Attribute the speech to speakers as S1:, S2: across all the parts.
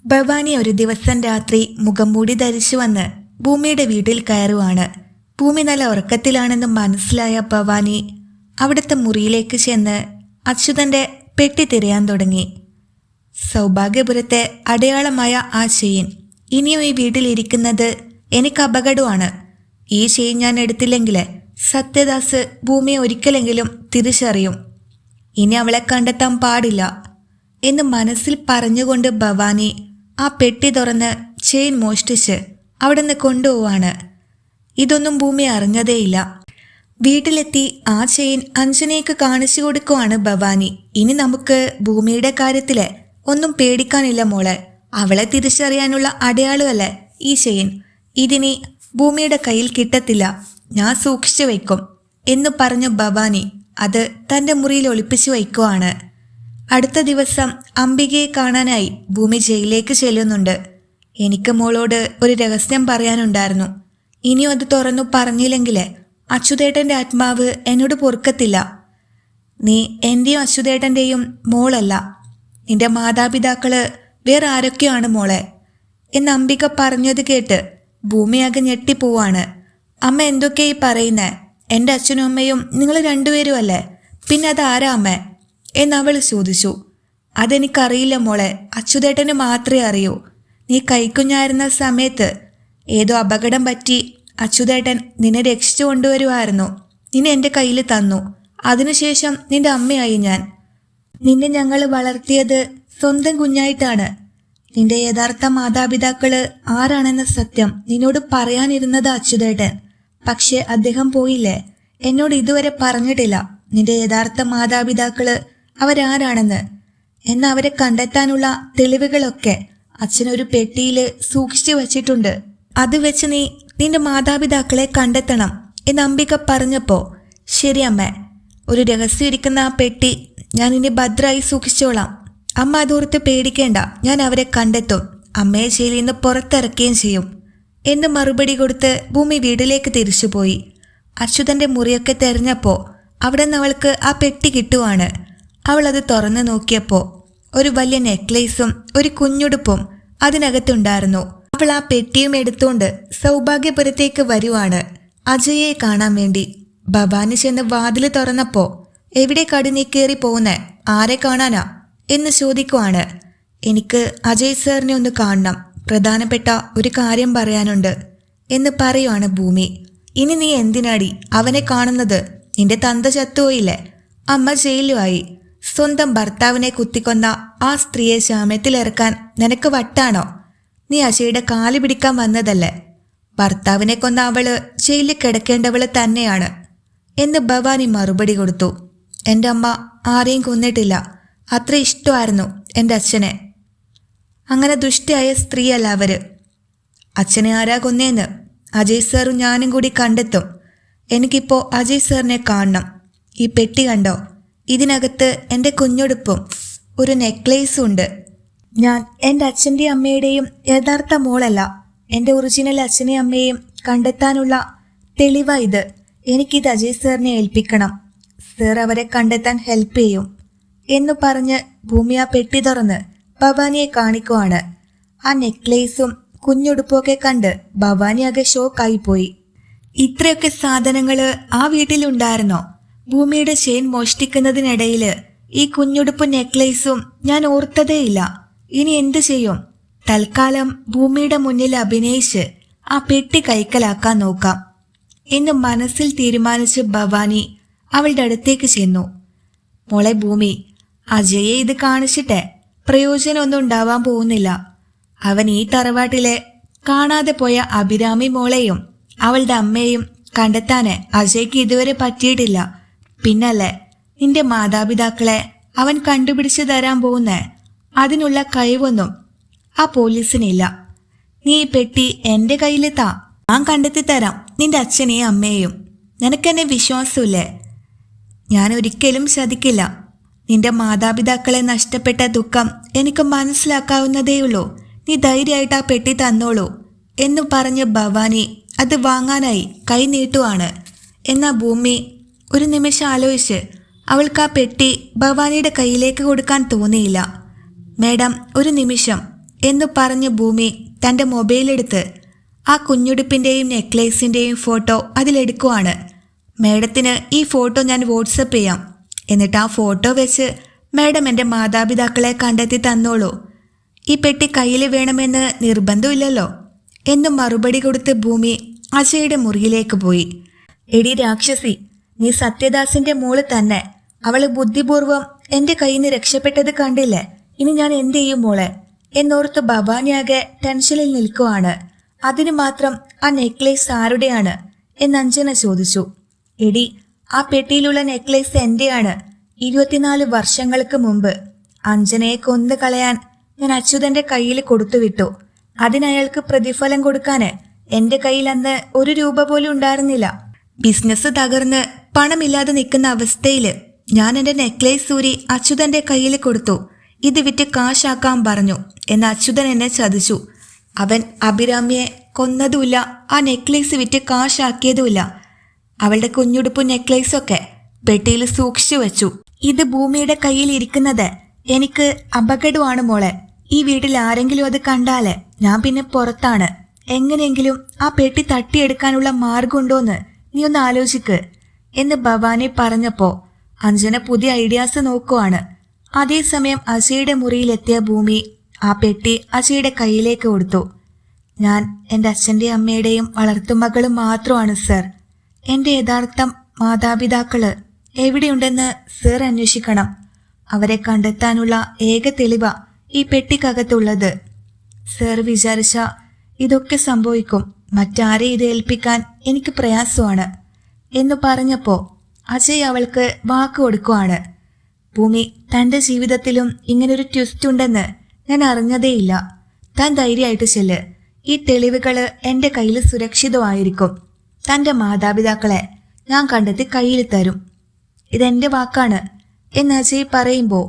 S1: ഭവാനി ഒരു ദിവസം രാത്രി മുഖംമൂടി ധരിച്ചു വന്ന് ഭൂമിയുടെ വീട്ടിൽ കയറുവാണ്. ഭൂമി നല്ല ഉറക്കത്തിലാണെന്ന് മനസ്സിലായ ഭവാനി അവിടുത്തെ മുറിയിലേക്ക് ചെന്ന് അച്യുതന്റെ പെട്ടി തിരയാൻ തുടങ്ങി. സൗഭാഗ്യപുരത്തെ അടയാളമായ ആ ചെയിൻ ഇനിയും ഈ വീട്ടിലിരിക്കുന്നത് എനിക്ക് അപകടമാണ്. ഈ ചെയിൻ ഞാൻ എടുത്തില്ലെങ്കിൽ സത്യദാസ് ഭൂമിയെ ഒരിക്കലെങ്കിലും തിരിച്ചറിയും. ഇനി അവളെ കണ്ടെത്താൻ പാടില്ല എന്ന് മനസ്സിൽ പറഞ്ഞുകൊണ്ട് ഭവാനി ആ പെട്ടി തുറന്ന് ചെയിൻ മോഷ്ടിച്ച് അവിടെ നിന്ന് കൊണ്ടുപോവാണ്. ഇതൊന്നും ഭൂമി അറിഞ്ഞതേയില്ല. വീട്ടിലെത്തി ആ ചെയിൻ അഞ്ജനയ്ക്ക് കാണിച്ചു കൊടുക്കുവാണ് ഭവാനി. ഇനി നമുക്ക് ഭൂമിയുടെ കാര്യത്തില് ഒന്നും പേടിക്കാനില്ല മോളെ. അവളെ തിരിച്ചറിയാനുള്ള അടയാളമല്ലേ ഈ ചെയിൻ. ഇതിനി ഭൂമിയുടെ കയ്യിൽ കിട്ടത്തില്ല, ഞാൻ സൂക്ഷിച്ചു വയ്ക്കും എന്ന് പറഞ്ഞ ഭവാനി അത് തൻ്റെ മുറിയിൽ ഒളിപ്പിച്ചു വയ്ക്കുവാണ്. അടുത്ത ദിവസം അംബികയെ കാണാനായി ഭൂമി ജയിലിലേക്ക് ചെല്ലുന്നുണ്ട്. എനിക്ക് മോളോട് ഒരു രഹസ്യം പറയാനുണ്ടായിരുന്നു. ഇനിയും അത് തുറന്നു പറഞ്ഞില്ലെങ്കിൽ അച്യുതേട്ടൻ്റെ ആത്മാവ് എന്നോട് പൊറുക്കത്തില്ല. നീ എൻ്റെയും അച്യുതേട്ടൻ്റെയും മോളല്ല, നിന്റെ മാതാപിതാക്കള് വേറെ ആരൊക്കെയാണ് മോളെ എന്ന് അംബിക പറഞ്ഞത് കേട്ട് ഭൂമിയാകെ ഞെട്ടിപ്പോവാണ്. അമ്മ എന്തൊക്കെയായി പറയുന്നേ? എൻ്റെ അച്ഛനും അമ്മയും നിങ്ങൾ രണ്ടുപേരും അല്ലേ? പിന്നെ അതാരാ അമ്മ എന്നവൾ ചോദിച്ചു. അതെനിക്കറിയില്ല മോളെ, അച്യുതേട്ടന് മാത്രമേ അറിയൂ. നീ കൈക്കുഞ്ഞായിരുന്ന സമയത്ത് ഏതോ അപകടം പറ്റി അച്യുതേട്ടൻ നിന്നെ രക്ഷിച്ചു കൊണ്ടുവരുമായിരുന്നു. നിന്നെ എൻ്റെ കയ്യിൽ തന്നു. അതിനുശേഷം നിന്റെ അമ്മയായി ഞാൻ. നിന്നെ ഞങ്ങൾ വളർത്തിയത് സ്വന്തം കുഞ്ഞായിട്ടാണ്. നിന്റെ യഥാർത്ഥ മാതാപിതാക്കള് ആരാണെന്ന സത്യം നിന്നോട് പറയാനിരുന്നത് അച്യുതേട്ടൻ. പക്ഷെ അദ്ദേഹം പോയില്ലേ. എന്നോട് ഇതുവരെ പറഞ്ഞിട്ടില്ല നിന്റെ യഥാർത്ഥ മാതാപിതാക്കള് അവരാരാണെന്ന്. എന്ന് അവരെ കണ്ടെത്താനുള്ള തെളിവുകളൊക്കെ അച്ഛനൊരു പെട്ടിയില് സൂക്ഷിച്ചു വച്ചിട്ടുണ്ട്. അത് വെച്ച് നീ നിന്റെ മാതാപിതാക്കളെ കണ്ടെത്തണം എന്ന് അംബിക പറഞ്ഞപ്പോ, ശരി അമ്മ, ഒരു രഹസ്യം ഇരിക്കുന്ന ആ പെട്ടി ഞാൻ ഇനി ഭദ്രമായി സൂക്ഷിച്ചോളാം. അമ്മ അതോർത്ത് പേടിക്കേണ്ട, ഞാൻ അവരെ കണ്ടെത്തും. അമ്മയെ ജയിലിൽ നിന്ന് പുറത്തിറക്കുകയും ചെയ്യും എന്ന് മറുപടി കൊടുത്ത് ഭൂമി വീട്ടിലേക്ക് തിരിച്ചുപോയി. അച്യുതന്റെ മുറിയൊക്കെ തെരഞ്ഞപ്പോ അവിടെ നിന്ന് അവൾക്ക് ആ പെട്ടി കിട്ടുവാണ്. അവൾ അത് തുറന്നു നോക്കിയപ്പോൾ ഒരു വലിയ നെക്ലേസും ഒരു കുഞ്ഞുടുപ്പും അതിനകത്തുണ്ടായിരുന്നു. അവൾ ആ പെട്ടിയും എടുത്തുകൊണ്ട് സൗഭാഗ്യപുരത്തേക്ക് വരുവാണ് അജയെ കാണാൻ വേണ്ടി. ഭവാനി ചെന്ന് വാതില് തുറന്നപ്പോ, എവിടെ കടി നീ കയറി പോകുന്നേ? ആരെ കാണാനാ എന്ന് ചോദിക്കുവാണ്. എനിക്ക് അജയ് സാറിനെ ഒന്ന് കാണണം, പ്രധാനപ്പെട്ട ഒരു കാര്യം പറയാനുണ്ട് എന്ന് പറയുവാണ് ഭൂമി. ഇനി നീ എന്തിനാടി അവനെ കാണുന്നത്? നിന്റെ തന്ത ചത്തുപോയില്ലേ, അമ്മ ജയിലുമായി. സ്വന്തം ഭർത്താവിനെ കുത്തിക്കൊന്ന ആ സ്ത്രീയെ ജാമ്യത്തിലിറക്കാൻ നിനക്ക് വട്ടാണോ? നീ അജയുടെ കാല് പിടിക്കാൻ വന്നതല്ലേ? ഭർത്താവിനെ കൊന്ന അവള് ജയിലിൽ കിടക്കേണ്ടവള് തന്നെയാണ് എന്ന് ഭവാനി മറുപടി കൊടുത്തു. എൻ്റെ അമ്മ ആരെയും കൊന്നിട്ടില്ല. അത്ര ഇഷ്ടമായിരുന്നു എൻ്റെ അച്ഛനെ. അങ്ങനെ ദുഷ്ടയായ സ്ത്രീയല്ല അവര്. അച്ഛനെ ആരാ കൊന്നേന്ന് അജയ് സാറും ഞാനും കൂടി കണ്ടെത്തും. എനിക്കിപ്പോൾ അജയ് സാറിനെ കാണണം. ഈ പെട്ടി കണ്ടോ? ഇതിനകത്ത് എൻ്റെ കുഞ്ഞുടുപ്പും ഒരു നെക്ലേസും ഉണ്ട്. ഞാൻ എൻ്റെ അച്ഛൻ്റെയും അമ്മയുടെയും യഥാർത്ഥ മോളല്ല. എൻ്റെ ഒറിജിനൽ അച്ഛനെയും അമ്മയെയും കണ്ടെത്താനുള്ള തെളിവാ ഇത്. എനിക്കിത് അജയ് സാറിനെ ഏൽപ്പിക്കണം. സാർ അവരെ കണ്ടെത്താൻ ഹെൽപ്പ് ചെയ്യും എന്നു പറഞ്ഞ് ഭൂമി ആ പെട്ടി തുറന്ന് ഭവാനിയെ കാണിക്കുവാണ്. ആ നെക്ലേസും കുഞ്ഞുടുപ്പൊക്കെ കണ്ട് ഭവാനി ആകെ ഷോക്കായിപ്പോയി. ഇത്രയൊക്കെ സാധനങ്ങള് ആ വീട്ടിലുണ്ടായിരുന്നോ? ഭൂമിയുടെ ചെയിൻ മോഷ്ടിക്കുന്നതിനിടയില് ഈ കുഞ്ഞുടുപ്പും നെക്ലേസും ഞാൻ ഓർത്തതേയില്ല. ഇനി എന്തു ചെയ്യും? തൽക്കാലം ഭൂമിയുടെ മുന്നിൽ അഭിനയിച്ച് ആ പെട്ടി കൈക്കലാക്കാൻ നോക്കാം എന്ന് മനസ്സിൽ തീരുമാനിച്ച് ഭവാനി അവളുടെ അടുത്തേക്ക് ചെന്നു. മോളെ ഭൂമി, അജയെ ഇത് കാണിച്ചിട്ടേ പ്രയോജനമൊന്നും ഉണ്ടാവാൻ പോകുന്നില്ല. അവൻ ഈ തറവാട്ടിലെ കാണാതെ പോയ അഭിരാമി മോളെയും അവളുടെ അമ്മയെയും കണ്ടെത്താന് അജയ്ക്ക് ഇതുവരെ പറ്റിയിട്ടില്ല. പിന്നല്ലേ നിന്റെ മാതാപിതാക്കളെ അവൻ കണ്ടുപിടിച്ചു തരാൻ പോകുന്നേ. അതിനുള്ള കഴിവൊന്നും ആ പോലീസിനില്ല. നീ ഈ പെട്ടി എൻ്റെ കയ്യിൽ താ, ഞാൻ കണ്ടെത്തി തരാം നിന്റെ അച്ഛനെയും അമ്മയെയും. നിനക്കെന്നെ വിശ്വാസമില്ലേ? ഞാൻ ഒരിക്കലും ചതിക്കില്ല. നിന്റെ മാതാപിതാക്കളെ നഷ്ടപ്പെട്ട ദുഃഖം എനിക്ക് മനസ്സിലാക്കാവുന്നതേയുള്ളൂ. നീ ധൈര്യമായിട്ട് ആ പെട്ടി തന്നോളൂ എന്നു പറഞ്ഞ് ഭവാനി അത് വാങ്ങാനായി കൈ നീട്ടുവാണ്. എന്നാ ഭൂമി ഒരു നിമിഷം ആലോചിച്ച് അവൾക്ക് ആ പെട്ടി ഭവാനിയുടെ കയ്യിലേക്ക് കൊടുക്കാൻ തോന്നിയില്ല. മേഡം, ഒരു നിമിഷം എന്ന് പറഞ്ഞ് ഭൂമി തൻ്റെ മൊബൈലെടുത്ത് ആ കുഞ്ഞുടുപ്പിൻ്റെയും നെക്ലേസിൻ്റെയും ഫോട്ടോ അതിലെടുക്കുവാണ്. മേഡത്തിന് ഈ ഫോട്ടോ ഞാൻ വാട്സപ്പ് ചെയ്യാം. എന്നിട്ട് ആ ഫോട്ടോ വെച്ച് മേഡം എൻ്റെ മാതാപിതാക്കളെ കണ്ടെത്തി തന്നോളൂ. ഈ പെട്ടി കയ്യിൽ വേണമെന്ന് നിർബന്ധമില്ലല്ലോ എന്ന് മറുപടി കൊടുത്ത് ഭൂമി അജയുടെ മുറിയിലേക്ക് പോയി. എടി രാക്ഷസി, നീ സത്യദാസിന്റെ മോള് തന്നെ. അവള് ബുദ്ധിപൂർവം എൻ്റെ കയ്യിൽ നിന്ന് രക്ഷപ്പെട്ടത് കണ്ടില്ലേ? ഇനി ഞാൻ എന്ത് ചെയ്യും മോളെ എന്നോർത്ത് ഭവാനിയാകെ ടെൻഷനിൽ നിൽക്കുവാണ്. അതിനു മാത്രം ആ നെക്ലേസ് ആരുടെയാണ് എന്ന് അഞ്ജന ചോദിച്ചു. എടി, ആ പെട്ടിയിലുള്ള നെക്ലേസ് എന്റെയാണ്. 24 വർഷങ്ങൾക്ക് മുമ്പ് അഞ്ജനയെ കൊന്നു കളയാൻ ഞാൻ അച്യുതന്റെ കയ്യിൽ കൊടുത്തുവിട്ടു. അതിനയാൾക്ക് പ്രതിഫലം കൊടുക്കാന് എന്റെ കയ്യിൽ അന്ന് 1 രൂപ പോലും ഉണ്ടായിരുന്നില്ല. ബിസിനസ് തകർന്ന് പണമില്ലാതെ നിൽക്കുന്ന അവസ്ഥയില് ഞാൻ എൻ്റെ നെക്ലേസ് ഊരി അച്യുതന്റെ കയ്യിൽ കൊടുത്തു. ഇത് വിറ്റ് കാശാക്കാൻ പറഞ്ഞു. എന്ന് അച്യുതൻ എന്നെ ചതിച്ചു. അവൻ അഭിരാമിയെ കൊന്നതുമില്ല, ആ നെക്ലേസ് വിറ്റ് കാശാക്കിയതുമില്ല. അവളുടെ കുഞ്ഞുടുപ്പും നെക്ലേസൊക്കെ പെട്ടിയിൽ സൂക്ഷിച്ചു വെച്ചു. ഇത് ഭൂമിയുടെ കയ്യിൽ ഇരിക്കുന്നത് എനിക്ക് അപകടമാണ് മോളെ. ഈ വീട്ടിൽ ആരെങ്കിലും അത് കണ്ടാല് ഞാൻ പിന്നെ പുറത്താണ്. എങ്ങനെയെങ്കിലും ആ പെട്ടി തട്ടിയെടുക്കാനുള്ള മാർഗമുണ്ടോന്ന് നീ ഒന്ന് ആലോചിക്ക് എന്ന് ഭവാനി പറഞ്ഞപ്പോ അഞ്ജന പുതിയ ഐഡിയാസ് നോക്കുവാണ്. അതേസമയം അജയുടെ മുറിയിലെത്തിയ ഭൂമി ആ പെട്ടി അജയുടെ കയ്യിലേക്ക് കൊടുത്തു. ഞാൻ എൻ്റെ അച്ഛൻ്റെയും അമ്മയുടെയും വളർത്തുമകളും മാത്രമാണ് സർ. എൻ്റെ യഥാർത്ഥ മാതാപിതാക്കള് എവിടെയുണ്ടെന്ന് സർ അന്വേഷിക്കണം. അവരെ കണ്ടെത്താനുള്ള ഏക തെളിവ ഈ പെട്ടിക്കകത്തുള്ളത്. സർ വിചാരിച്ച ഇതൊക്കെ സംഭവിക്കും. മറ്റാരെ ഇത് ഏൽപ്പിക്കാൻ എനിക്ക് പ്രയാസമാണ് എന്ന് പറഞ്ഞപ്പോ അജയ് അവൾക്ക് വാക്ക് കൊടുക്കുവാണ്. ഭൂമി, തൻ്റെ ജീവിതത്തിലും ഇങ്ങനൊരു ട്വിസ്റ്റ് ഉണ്ടെന്ന് ഞാൻ അറിഞ്ഞതേയില്ല. താൻ ധൈര്യമായിട്ട് ചെല്ല്. ഈ തെളിവുകള് എൻ്റെ കയ്യിൽ സുരക്ഷിതമായിരിക്കും. തൻ്റെ മാതാപിതാക്കളെ ഞാൻ കണ്ടെത്തി കയ്യിൽ തരും. ഇതെന്റെ വാക്കാണ് എന്ന് അജയ് പറയുമ്പോൾ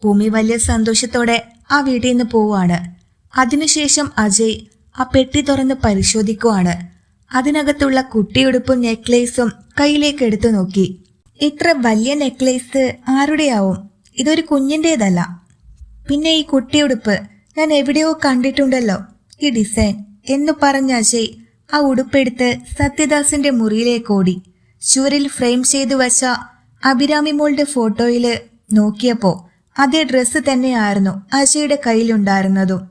S1: ഭൂമി വലിയ സന്തോഷത്തോടെ ആ വീട്ടിൽ നിന്ന് പോവാണ്. അതിനുശേഷം അജയ് ആ പെട്ടി തുറന്ന് പരിശോധിക്കുവാണ്. അതിനകത്തുള്ള കുട്ടിയുടുപ്പും നെക്ലേസും കയ്യിലേക്ക് എടുത്തു നോക്കി. ഇത്ര വലിയ നെക്ലേസ് ആരുടെയാവും? ഇതൊരു കുഞ്ഞിൻ്റെതല്ല. പിന്നെ ഈ കുട്ടിയുടുപ്പ് ഞാൻ എവിടെയോ കണ്ടിട്ടുണ്ടല്ലോ, ഈ ഡിസൈൻ എന്ന് പറഞ്ഞ അജയ് ആ ഉടുപ്പെടുത്ത് സത്യദാസിന്റെ മുറിയിലേക്ക് ഓടി. ചുവരിൽ ഫ്രെയിം ചെയ്തു വച്ച അഭിരാമി മോളുടെ ഫോട്ടോയില് നോക്കിയപ്പോ അതേ ഡ്രസ്സ് തന്നെയായിരുന്നു അജയുടെ കയ്യിലുണ്ടായിരുന്നതും.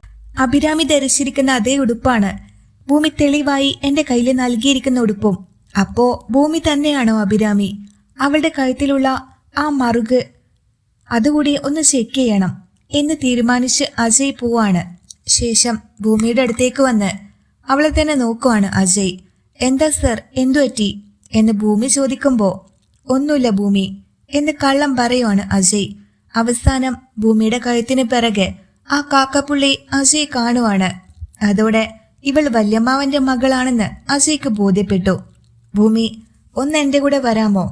S1: അഭിരാമി ധരിച്ചിരിക്കുന്ന അതേ ഉടുപ്പാണ് ഭൂമി തെളിവായി എന്റെ കയ്യിൽ നൽകിയിരിക്കുന്ന ഉടുപ്പും. അപ്പോ ഭൂമി തന്നെയാണോ അഭിരാമി? അവളുടെ കഴുത്തിലുള്ള ആ മറുക് അതുകൂടി ഒന്ന് ചെക്ക് ചെയ്യണം എന്ന് തീരുമാനിച്ച് അജയ് പോവാണ്. ശേഷം ഭൂമിയുടെ അടുത്തേക്ക് വന്ന് അവളെ തന്നെ നോക്കുവാണ് അജയ്. എന്താ സർ, എന്തു പറ്റി എന്ന് ഭൂമി ചോദിക്കുമ്പോ ഒന്നുമില്ല ഭൂമി എന്ന് കള്ളം പറയുവാണ് അജയ്. അവസാനം ഭൂമിയുടെ കഴുത്തിന് പിറകെ ആ കാക്കപ്പുള്ളി അജയ് കാണുവാണ്. അതോടെ ഇവൾ വല്യമ്മാവന്റെ മകളാണെന്ന് അജയ്ക്ക് ബോധ്യപ്പെട്ടു. ഭൂമി, ഒന്ന് എന്റെ കൂടെ വരാമോ?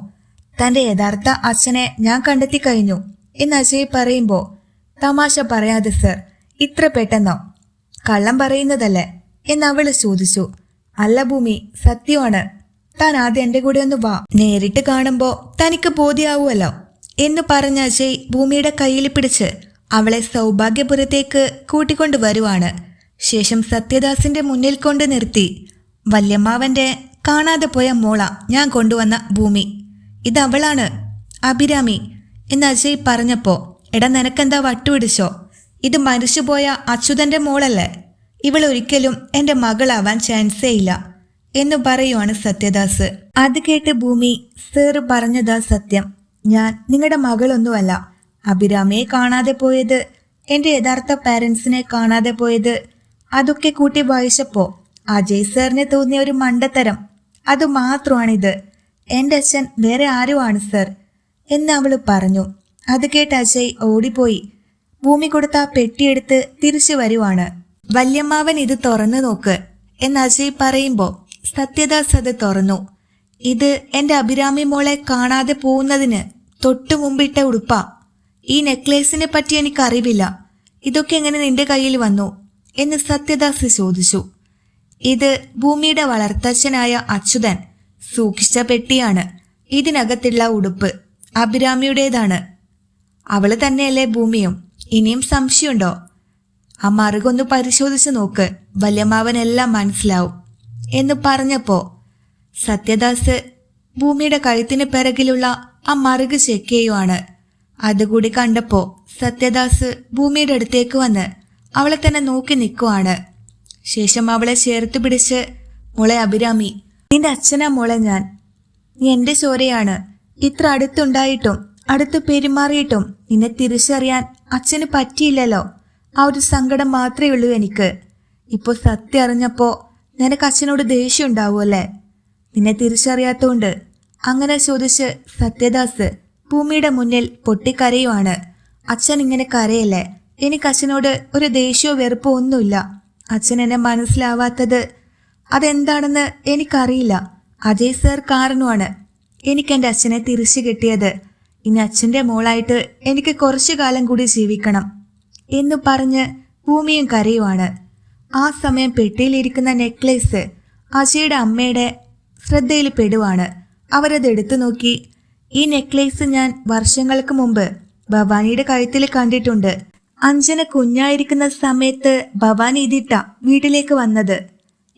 S1: തന്റെ യഥാർത്ഥ അച്ഛനെ ഞാൻ കണ്ടെത്തി കഴിഞ്ഞു എന്ന് അജയ് പറയുമ്പോ തമാശ പറയാതെ സർ, ഇത്ര പെട്ടെന്നോ? കള്ളം പറയുന്നതല്ലേ എന്ന് അവള് ചോദിച്ചു. അല്ല ഭൂമി, സത്യമാണ്. താൻ ആദ്യം എന്റെ കൂടെ ഒന്ന് വാ, നേരിട്ട് കാണുമ്പോ തനിക്ക് ബോധ്യാവുമല്ലോ എന്ന് പറഞ്ഞ അജയ് ഭൂമിയുടെ കയ്യിൽ പിടിച്ച് അവളെ സൗഭാഗ്യപുരത്തേക്ക് കൂട്ടിക്കൊണ്ടു വരുവാണ്. ശേഷം സത്യദാസിന്റെ മുന്നിൽ കൊണ്ട് നിർത്തി, വല്യമ്മാവന്റെ കാണാതെ പോയ മോള ഞാൻ കൊണ്ടുവന്ന ഭൂമി, ഇതവളാണ് അഭിരാമി എന്ന് അജയ് പറഞ്ഞപ്പോ എടാ നിനക്കെന്താ വട്ടുപിടിച്ചോ? ഇത് മരിച്ചുപോയ അച്യുതന്റെ മോളല്ലേ? ഇവൾ ഒരിക്കലും എന്റെ മകളാവാൻ ചാൻസേ ഇല്ല എന്ന് പറയുവാണ് സത്യദാസ്. അത് കേട്ട് ഭൂമി, സർ പറഞ്ഞതാ സത്യം. ഞാൻ നിങ്ങളുടെ മകളൊന്നുമല്ല. അഭിരാമിയെ കാണാതെ പോയത്, എന്റെ യഥാർത്ഥ പാരൻസിനെ കാണാതെ പോയത്, അതൊക്കെ കൂട്ടി വായിച്ചപ്പോ അജയ് സാറിന് തോന്നിയ ഒരു മണ്ടത്തരം അത് മാത്രമാണിത്. എന്റെ അച്ഛൻ വേറെ ആരുമാണ് സർ എന്ന് അവള് പറഞ്ഞു. അത് കേട്ട് അജയ് ഓടിപ്പോയി ഭൂമി കൊടുത്ത ആ പെട്ടിയെടുത്ത് തിരിച്ചു വരുവാണ്. വല്യമ്മാവൻ ഇത് തുറന്നു നോക്ക് എന്ന് അജയ് പറയുമ്പോ സത്യദാസ് അത് തുറന്നു. ഇത് എന്റെ അഭിരാമി മോളെ കാണാതെ പോകുന്നതിന് തൊട്ടു മുമ്പിട്ട ഉടുപ്പാ. ഈ നെക്ലേസിനെ പറ്റി എനിക്ക് അറിവില്ല. ഇതൊക്കെ എങ്ങനെ നിന്റെ കയ്യിൽ വന്നു എന്ന് സത്യദാസ് ചോദിച്ചു. ഇത് ഭൂമിയുടെ വളർത്തച്ഛനായ അച്യുതൻ സൂക്ഷിച്ച പെട്ടിയാണ്. ഇതിനകത്തുള്ള ഉടുപ്പ് അഭിരാമിയുടേതാണ്. അവള് തന്നെയല്ലേ ഭൂമിയും? ഇനിയും സംശയമുണ്ടോ? ആ മറുകൊന്ന് പരിശോധിച്ച് നോക്ക്, വല്യമ്മാവനെല്ലാം മനസ്സിലാവും എന്ന് പറഞ്ഞപ്പോ സത്യദാസ് ഭൂമിയുടെ കഴുത്തിന് പിറകിലുള്ള ആ മറുക് ചെക്ക് ചെയ്യുവാണ്. അതുകൂടി കണ്ടപ്പോ സത്യദാസ് ഭൂമിയുടെ അടുത്തേക്ക് വന്ന് അവളെ തന്നെ നോക്കി നിൽക്കുവാണ്. ശേഷം അവളെ ചേർത്ത് പിടിച്ച്, മോളെ അഭിരാമി, നിന്റെ അച്ഛനാ മോളെ ഞാൻ. നീ എന്റെ ചോരയാണ്. ഇത്ര അടുത്തുണ്ടായിട്ടും അടുത്ത് പെരുമാറിയിട്ടും നിന്നെ തിരിച്ചറിയാൻ അച്ഛന് പറ്റിയില്ലല്ലോ. ആ ഒരു സങ്കടം മാത്രമേ ഉള്ളൂ എനിക്ക്. ഇപ്പോൾ സത്യം അറിഞ്ഞപ്പോ നിനക്ക് അച്ഛനോട് ദേഷ്യം ഉണ്ടാവുമല്ലേ? നിന്നെ തിരിച്ചറിയാത്തോണ്ട്. അങ്ങനെ ചോദിച്ച് സത്യദാസ് ഭൂമിയുടെ മുന്നിൽ പൊട്ടിക്കരയുവാണ്. അച്ഛൻ ഇങ്ങനെ കരയല്ലേ? എനിക്ക് അച്ഛനോട് ഒരു ദേഷ്യമോ വെറുപ്പോ ഒന്നുമില്ല. അച്ഛൻ എന്നെ മനസ്സിലാവാത്തത് അതെന്താണെന്ന് എനിക്കറിയില്ല. അജയ് സർ കാരണമാണ് എനിക്ക് അച്ഛനെ തിരിച്ചു കിട്ടിയത്. ഇനി അച്ഛൻ്റെ മോളായിട്ട് എനിക്ക് കുറച്ചു കാലം കൂടി ജീവിക്കണം എന്ന് പറഞ്ഞ് ഭൂമിയും കരയുവാണ്. ആ സമയം പെട്ടിയിലിരിക്കുന്ന നെക്ലേസ് അജയുടെ അമ്മയുടെ ശ്രദ്ധയിൽ പെടുവാണ്. അവരത് എടുത്തു നോക്കി. ഈ നെക്ലേസ് ഞാൻ വർഷങ്ങൾക്ക് മുമ്പ് ഭവാനിയുടെ കഴുത്തിൽ കണ്ടിട്ടുണ്ട്. അഞ്ജന കുഞ്ഞായിരിക്കുന്ന സമയത്ത് ഭവാനി ഇതിട്ട വീട്ടിലേക്ക് വന്നത്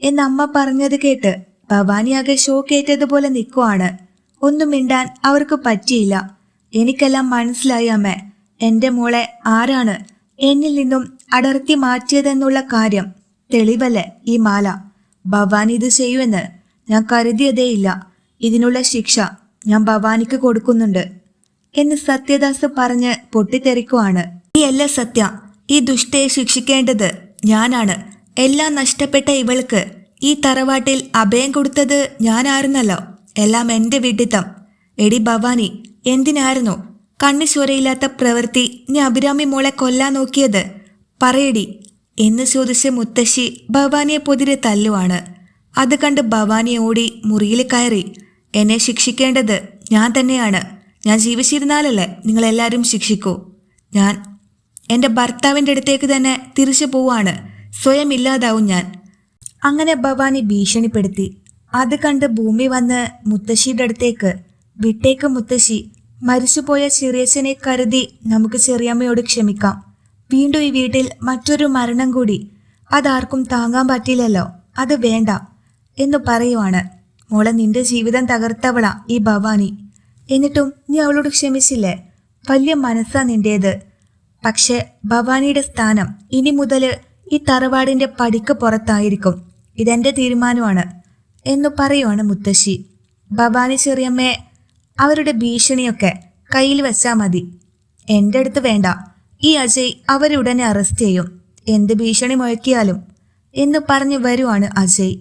S1: എന്നമ്മ പറഞ്ഞത് കേട്ട് ഭവാനി ആകെ ഷോക്കേറ്റതുപോലെ നിൽക്കുവാണ്. ഒന്നും മിണ്ടാൻ അവർക്ക് പറ്റിയില്ല. എനിക്കെല്ലാം മനസ്സിലായി അമ്മേ. എൻ്റെ മോളെ ആരാണ് എന്നിൽ നിന്നും അടർത്തി മാറ്റിയതെന്നുള്ള കാര്യം തെളിവല്ലേ ഈ മാല. ഭവാനി ഇത് ചെയ്യുമെന്ന് ഞാൻ കരുതിയതേയില്ല. ഇതിനുള്ള ശിക്ഷ ഞാൻ ഭവാനിക്ക് കൊടുക്കുന്നുണ്ട് എന്ന് സത്യദാസ് പറഞ്ഞ് പൊട്ടിത്തെറിക്കുവാണ്. നീയല്ല സത്യ, ഈ ദുഷ്ടയെ ശിക്ഷിക്കേണ്ടത് ഞാനാണ്. എല്ലാം നഷ്ടപ്പെട്ട ഇവൾക്ക് ഈ തറവാട്ടിൽ അഭയം കൊടുത്തത് ഞാനായിരുന്നല്ലോ. എല്ലാം എൻ്റെ വിഡിത്തം. എടി ഭവാനി, എന്തിനായിരുന്നു കണ്ണു ചോരയില്ലാത്ത പ്രവൃത്തി നീ അഭിരാമി മോളെ കൊല്ലാൻ നോക്കിയത്? പറയടി എന്ന് ചോദിച്ച് മുത്തശ്ശി ഭവാനിയെ പൊതിരെ തല്ലുവാണ്. അത് കണ്ട് ഭവാനി ഓടി മുറിയിൽ കയറി, എന്നെ ശിക്ഷിക്കേണ്ടത് ഞാൻ തന്നെയാണ്. ഞാൻ ജീവിച്ചിരുന്നാലല്ലേ നിങ്ങളെല്ലാവരും ശിക്ഷിക്കൂ. ഞാൻ എൻ്റെ ഭർത്താവിൻ്റെ അടുത്തേക്ക് തന്നെ തിരിച്ചു പോവാണ്. സ്വയം ഇല്ലാതാവും ഞാൻ. അങ്ങനെ ഭവാനി ഭീഷണിപ്പെടുത്തി. അത് കണ്ട് ഭൂമി വന്ന് മുത്തശ്ശിയുടെ അടുത്തേക്ക്, വിട്ടേക്ക് മുത്തശ്ശി, മരിച്ചുപോയ ചെറിയച്ഛനെ കരുതി നമുക്ക് ചെറിയമ്മയോട് ക്ഷമിക്കാം. വീണ്ടും ഈ വീട്ടിൽ മറ്റൊരു മരണം കൂടി അതാർക്കും താങ്ങാൻ പറ്റില്ലല്ലോ. അത് വേണ്ട എന്ന് പറയുവാണ്. മോളെ, നിന്റെ ജീവിതം തകർത്തവളാ ഈ ഭവാനി. എന്നിട്ടും നീ അവളോട് ക്ഷമിച്ചില്ലേ? വലിയ മനസ്സാ നിന്റേത്. പക്ഷെ ഭവാനിയുടെ സ്ഥാനം ഇനി മുതൽ ഈ തറവാടിന്റെ പടിക്ക് പുറത്തായിരിക്കും. ഇതെന്റെ തീരുമാനമാണ് എന്ന് പറയുവാണ് മുത്തശ്ശി. ഭവാനി ചെറിയമ്മയെ അവരുടെ ഭീഷണിയൊക്കെ കയ്യിൽ വെച്ചാൽ മതി. എൻ്റെ അടുത്ത് വേണ്ട. ഈ അജയ് അവരെ ഉടനെ അറസ്റ്റ് ചെയ്യും, എന്ത് ഭീഷണി മുഴക്കിയാലും എന്ന് പറഞ്ഞു വരുവാണ് അജയ്.